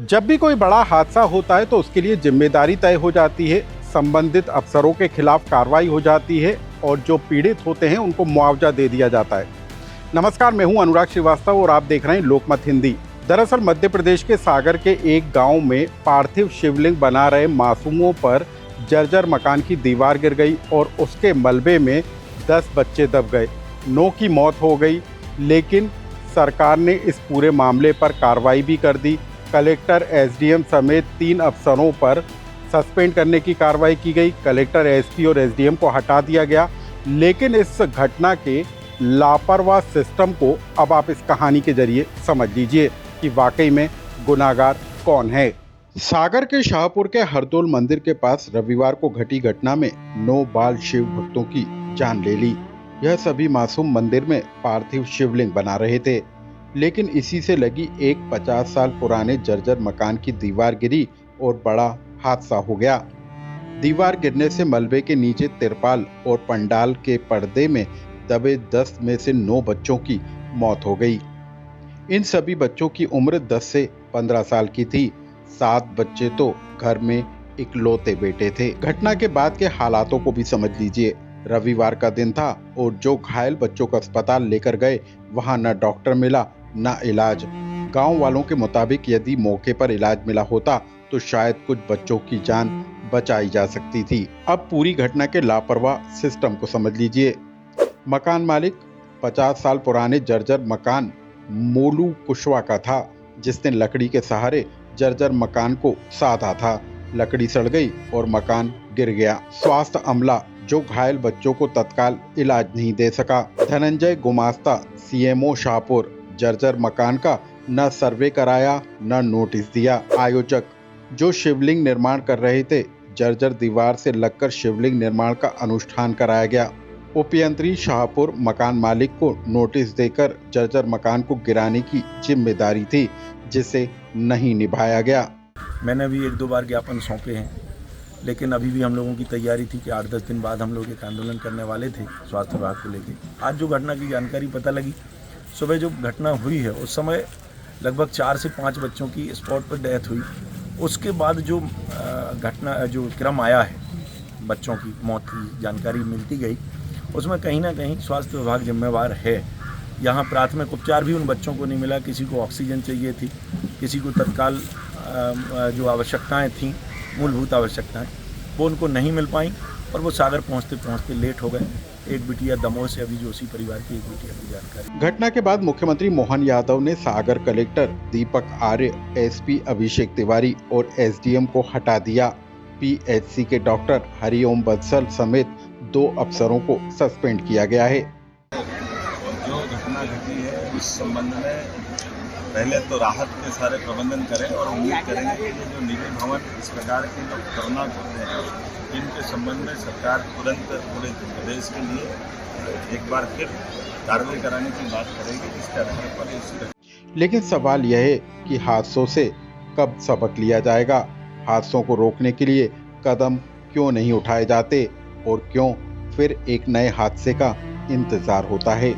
जब भी कोई बड़ा हादसा होता है तो उसके लिए जिम्मेदारी तय हो जाती है, संबंधित अफसरों के खिलाफ कार्रवाई हो जाती है और जो पीड़ित होते हैं उनको मुआवजा दे दिया जाता है। नमस्कार, मैं हूं अनुराग श्रीवास्तव और आप देख रहे हैं लोकमत हिंदी। दरअसल मध्य प्रदेश के सागर के एक गांव में पार्थिव शिवलिंग बना रहे मासूमों पर जर्जर मकान की दीवार गिर गई और उसके मलबे में 10 बच्चे दब गए। 9 की मौत हो गई, लेकिन सरकार ने इस पूरे मामले पर कार्रवाई भी कर दी। कलेक्टर, एसडीएम समेत 3 अफसरों पर सस्पेंड करने की कार्रवाई की गई। कलेक्टर, एसपी और एसडीएम को हटा दिया गया। लेकिन इस घटना के लापरवाह सिस्टम को अब आप इस कहानी के जरिए समझ लीजिए कि वाकई में गुनाहगार कौन है। सागर के शाहपुर के हरदोल मंदिर के पास रविवार को घटी घटना में 9 बाल शिव भक्तों की जान ले ली। यह सभी मासूम मंदिर में पार्थिव शिवलिंग बना रहे थे, लेकिन इसी से लगी एक 50 साल पुराने जर्जर मकान की दीवार गिरी और बड़ा हादसा हो गया। दीवार गिरने से मलबे के नीचे तिरपाल और पंडाल के पर्दे में दबे 10 में से 9 बच्चों की मौत हो गई। इन सभी बच्चों की उम्र 10 से 15 साल की थी। 7 बच्चे तो घर में इकलौते बेटे थे। घटना के बाद के हालातों को भी समझ लीजिए। रविवार का दिन था और जो घायल बच्चों को अस्पताल लेकर गए वहां न डॉक्टर मिला न इलाज। गांव वालों के मुताबिक यदि मौके पर इलाज मिला होता तो शायद कुछ बच्चों की जान बचाई जा सकती थी। अब पूरी घटना के लापरवाह सिस्टम को समझ लीजिए। मकान मालिक 50 साल पुराने जर्जर मकान मोलू कुशवा का था, जिसने लकड़ी के सहारे जर्जर मकान को साधा था। लकड़ी सड़ गई और मकान गिर गया। स्वास्थ्य अमला जो घायल बच्चों को तत्काल इलाज नहीं दे सका। धनंजय गुमास्ता, सीएमओ शाहपुर, जर्जर मकान का न सर्वे कराया न नोटिस दिया। आयोजक जो शिवलिंग निर्माण कर रहे थे, जर्जर दीवार से लगकर शिवलिंग निर्माण का अनुष्ठान कराया गया। उपयंत्री शाहपुर मकान मालिक को नोटिस देकर जर्जर मकान को गिराने की जिम्मेदारी थी, जिसे नहीं निभाया गया। मैंने भी 1-2 बार ज्ञापन सौंपे हैं, लेकिन अभी भी हम लोगों की तैयारी थी कि 8-10 दिन बाद हम लोग एक आंदोलन करने वाले थे स्वास्थ्य विभाग को लेके। आज जो घटना की जानकारी पता लगी, सुबह जो घटना हुई है उस समय लगभग 4 से 5 बच्चों की स्पॉट पर डेथ हुई। उसके बाद जो घटना जो क्रम आया है, बच्चों की मौत की जानकारी मिलती गई, उसमें कहीं ना कहीं स्वास्थ्य विभाग जिम्मेवार है। यहाँ प्राथमिक उपचार भी उन बच्चों को नहीं मिला। किसी को ऑक्सीजन चाहिए थी, किसी को तत्काल जो आवश्यकताएं थीं, मूलभूत आवश्यकताएं, वो उनको नहीं मिल पाई और वो सागर पहुँचते पहुँचते लेट हो गए। एक बिटिया दमोह से अभी जो उसी परिवार की एक बिटिया की जानकारी। घटना के बाद मुख्यमंत्री मोहन यादव ने सागर कलेक्टर दीपक आर्य, एसपी अभिषेक तिवारी और एसडीएम को हटा दिया। पीएचसी के डॉक्टर हरिओम बंसल समेत 2 अफसरों को सस्पेंड किया गया है। जो घटना घटी है उस संबंध में पहले तो राहत के सारे प्रबंधन करें और उम्मीद करेंगे कि ये जो निजी भवन इस प्रकार के जो खतरनाक होते हैं, इनके संबंध में सरकार तुरंत पूरे प्रदेश के लिए एक बार फिर कार्रवाई कराने की बात करेगी, जिसके आधार पर ये। लेकिन सवाल यह है कि हादसों से कब सबक लिया जाएगा? हादसों को रोकने के लिए कदम क्यों नहीं उठाए जाते और क्यों फिर एक नए हादसे का इंतजार होता है?